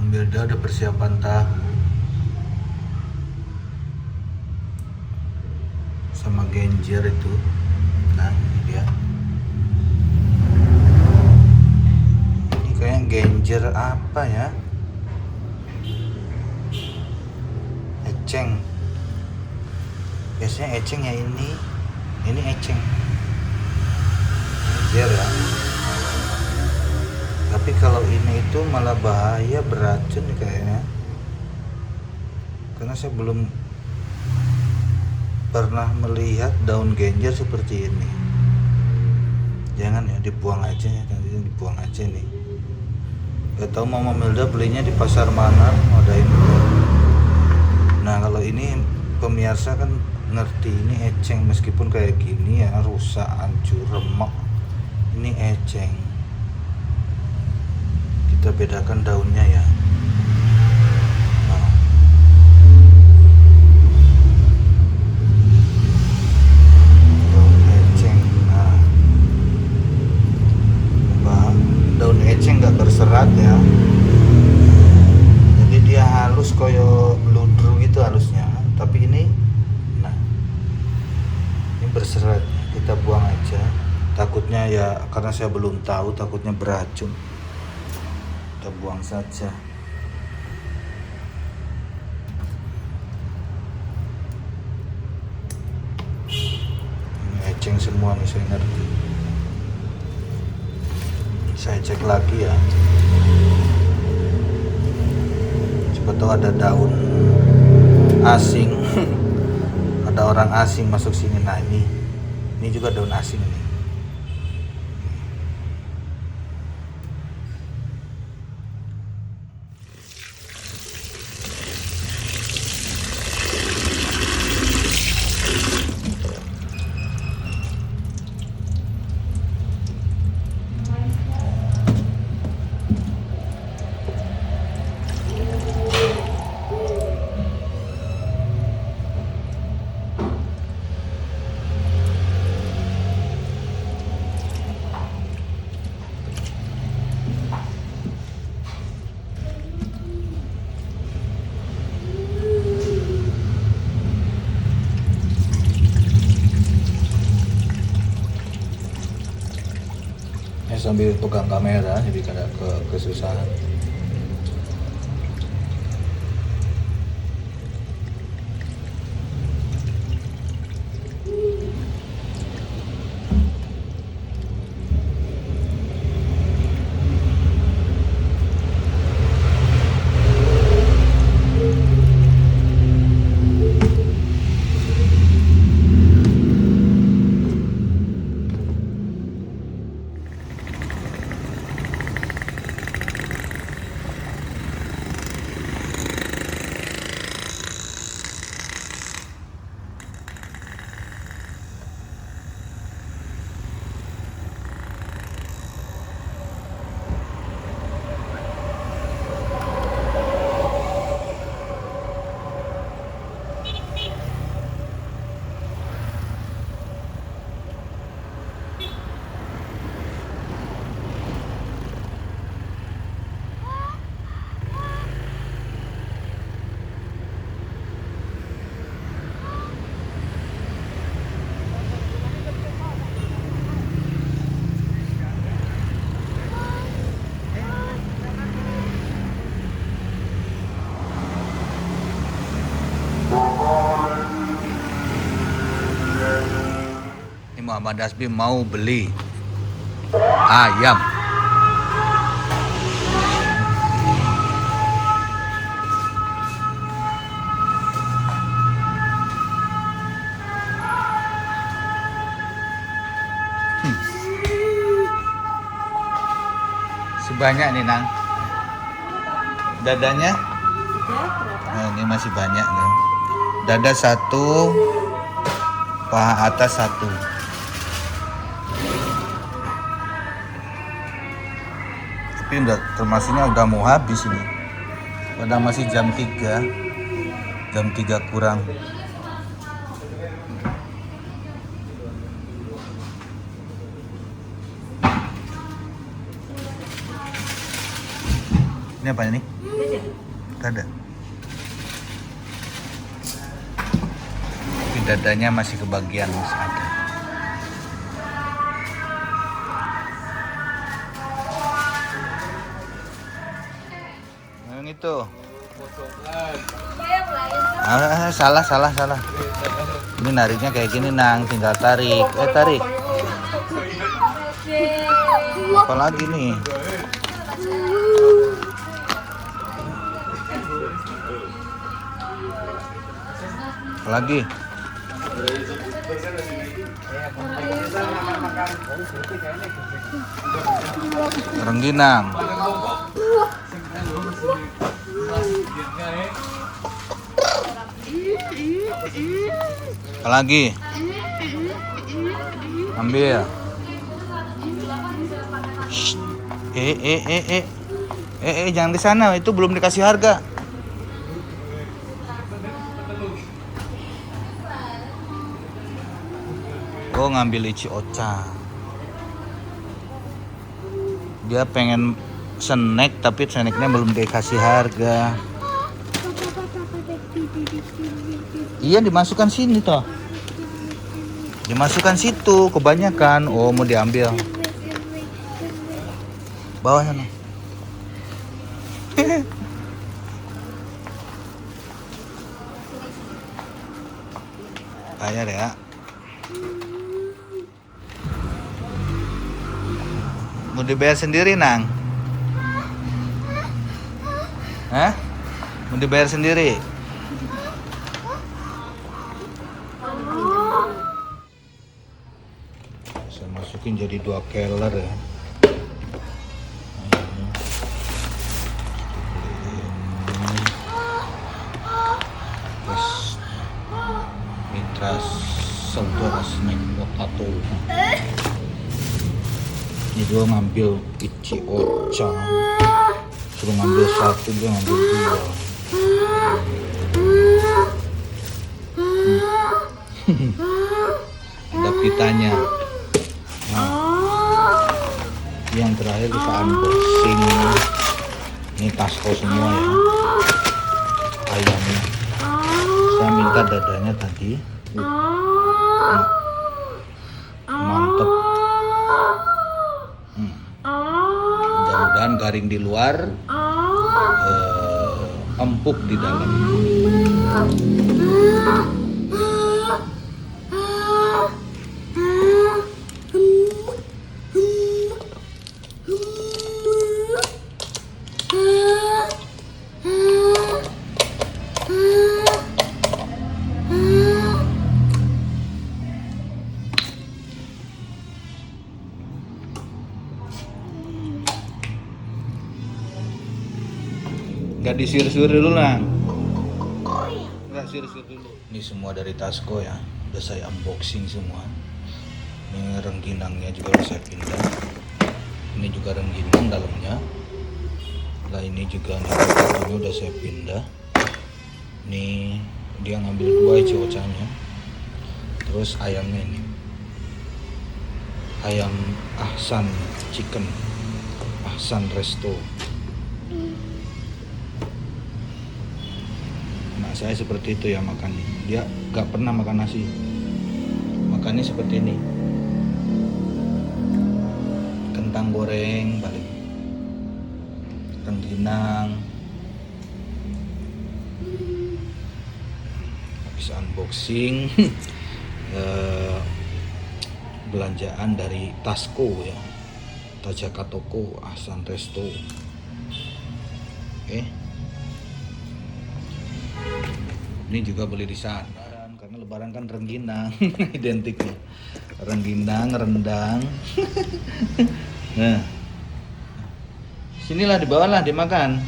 Bang Bilda udah persiapan tahu sama genjer itu. Nah ini dia, ini kayak genjer apa ya, eceng, biasanya eceng ya, ini eceng genjer ya. Tapi kalau ini itu malah bahaya, beracun kayaknya, karena saya belum pernah melihat daun genjer seperti ini. Jangan ya, dibuang aja ya, nanti dibuang aja nih. Gak tahu Mama Milda belinya di pasar mana, ada ini. Nah kalau ini pemirsa kan ngerti, ini eceng, meskipun kayak gini ya, rusak, hancur, remek, ini eceng. Kita bedakan daunnya ya. Nah, daun eceng. Nah, daun eceng nggak berserat ya, jadi dia halus koyo ludru gitu halusnya. Tapi ini, nah ini berserat, kita buang aja. Takutnya ya, karena saya belum tahu, takutnya beracun, kita buang saja. Ini eceng semua nih, saya ngerti. Saya cek lagi ya, siapa tahu ada daun asing ada orang asing masuk sini. Nah ini juga daun asing nih. Sambil pegang kamera jadi kada kesusahan. Muhammad Hasbi mau beli ayam. Sebanyak nih Nang. Dadanya? Nah, ini masih banyak nih. Dada satu, paha atas satu. Tapi udah termasuknya udah mau habis ini. Padahal masih jam 3 kurang. Ini apa ini? Gak ada. Tapi dadanya masih kebagian, masih ada. Yang itu. Salah. Ini nariknya kayak gini, Nang. Tinggal tarik. Tarik. Apalagi nih? Apalagi? Rengginang. Apalagi? Ambil. Shh. Jangan di sana, itu belum dikasih harga. Oh, ngambil Ichi Ocha. Dia pengen snack tapi snacknya belum dikasih harga. Iya, dimasukkan sini toh. Dimasukkan situ, kebanyakan. Oh, mau diambil. Bawa sana. Bayar ya. Mau dibayar sendiri, Nang? Hah? Mau dibayar sendiri? Saya masukin jadi 2 keler ya. Terus mitra saudara snack potato. Ini dua ngambil Ichi Ocha. Suruh ngambil 1, dia ngambil 2. Ada pitanya. Nah, yang terakhir kita unboxing. Ini Tasco semua ya. Ayamnya. Saya minta dadanya tadi. Mantep. Mudah-mudahan garing di luar, empuk di dalam. Gak disir-sir dulu lah. Gak sir-sir dulu. Ini semua dari Tasco ya. Udah saya unboxing semua. Ini rengginangnya juga udah saya pindah. Ini juga rengginang dalamnya. Nah ini juga nih udah saya pindah. Nih dia ngambil 2 Ichi Ochanya. Terus ayamnya ini. Ayam Ahsan Chicken. Ahsan Resto. Saya seperti itu ya makannya. Dia gak pernah makan nasi. Makannya seperti ini. Kentang goreng balik. Rengginang. Habis unboxing belanjaan dari Tasco ya. Tajaka Toko Ahsan Resto. Oke. Ini juga beli di sana karena lebaran kan rengginang identik nih. Rengginang, rendang. Nah. Sinilah di bawah lah dimakan.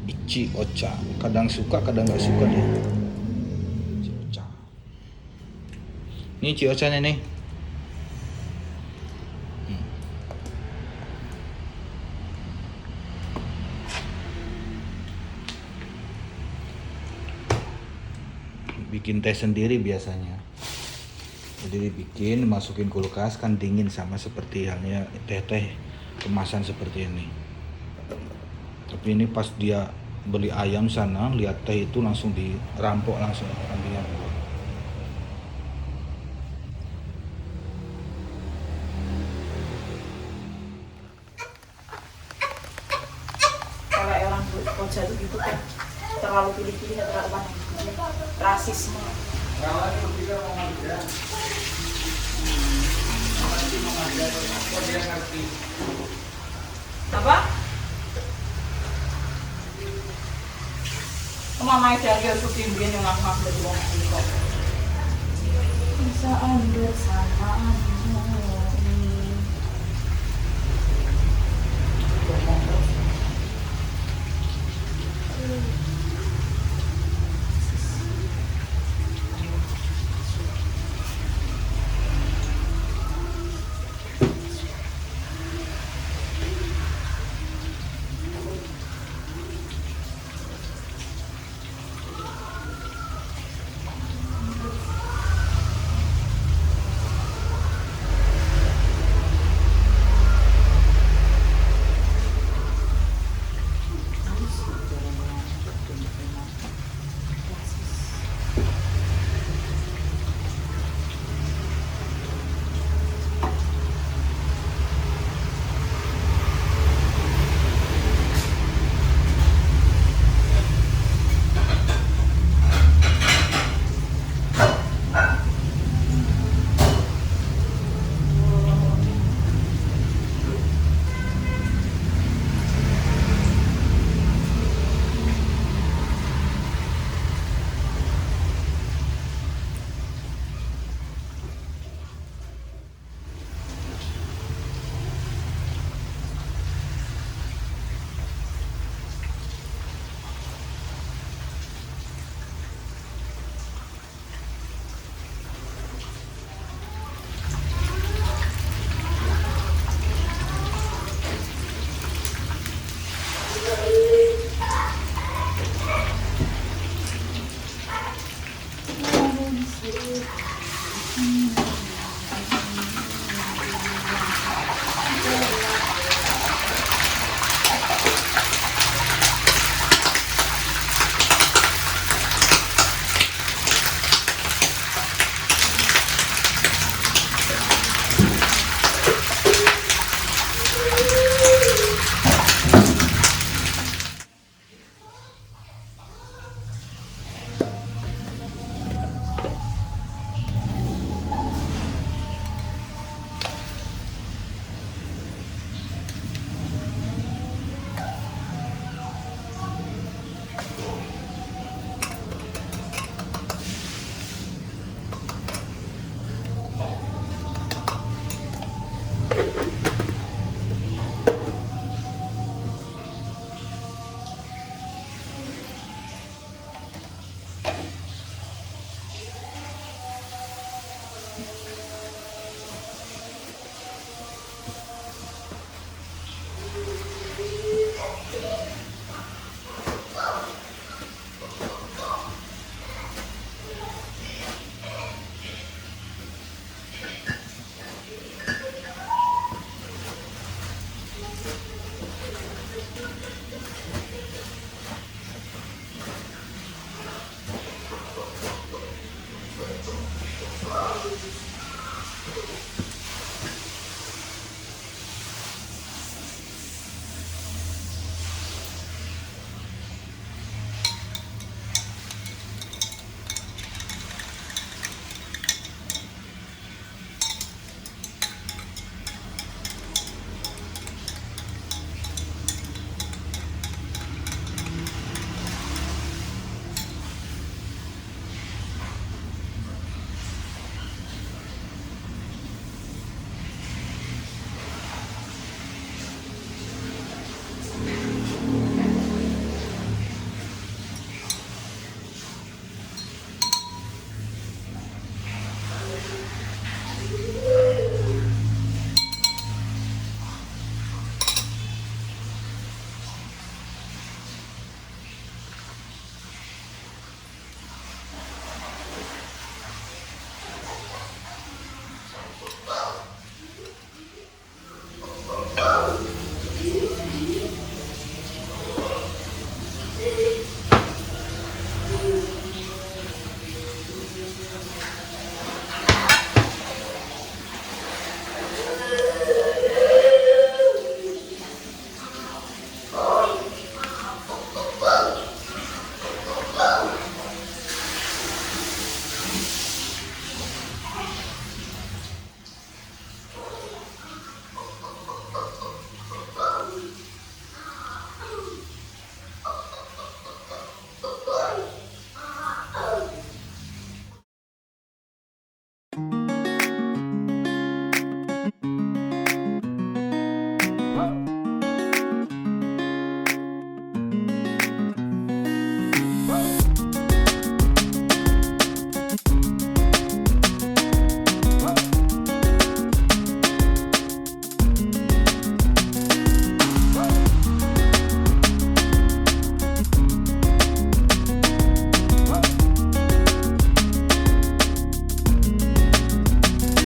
Ichi Ocha. Kadang suka, kadang nggak suka dia. Ichi Ocha. Ini Ichi Ochanya nih. Bikin teh sendiri biasanya. Jadi dibikin, dimasukin kulkas kan dingin, sama seperti halnya teh-teh kemasan seperti ini. Tapi ini pas dia beli ayam sana, lihat teh itu langsung dirampok langsung kambingnya. Kalau orang Koja itu gitu kan terlalu pilih-pilih, terlalu banyak rasisme. Apa? Mama itu lagi syuting dia yang ngak dari bawah. Perasaan bersamamu.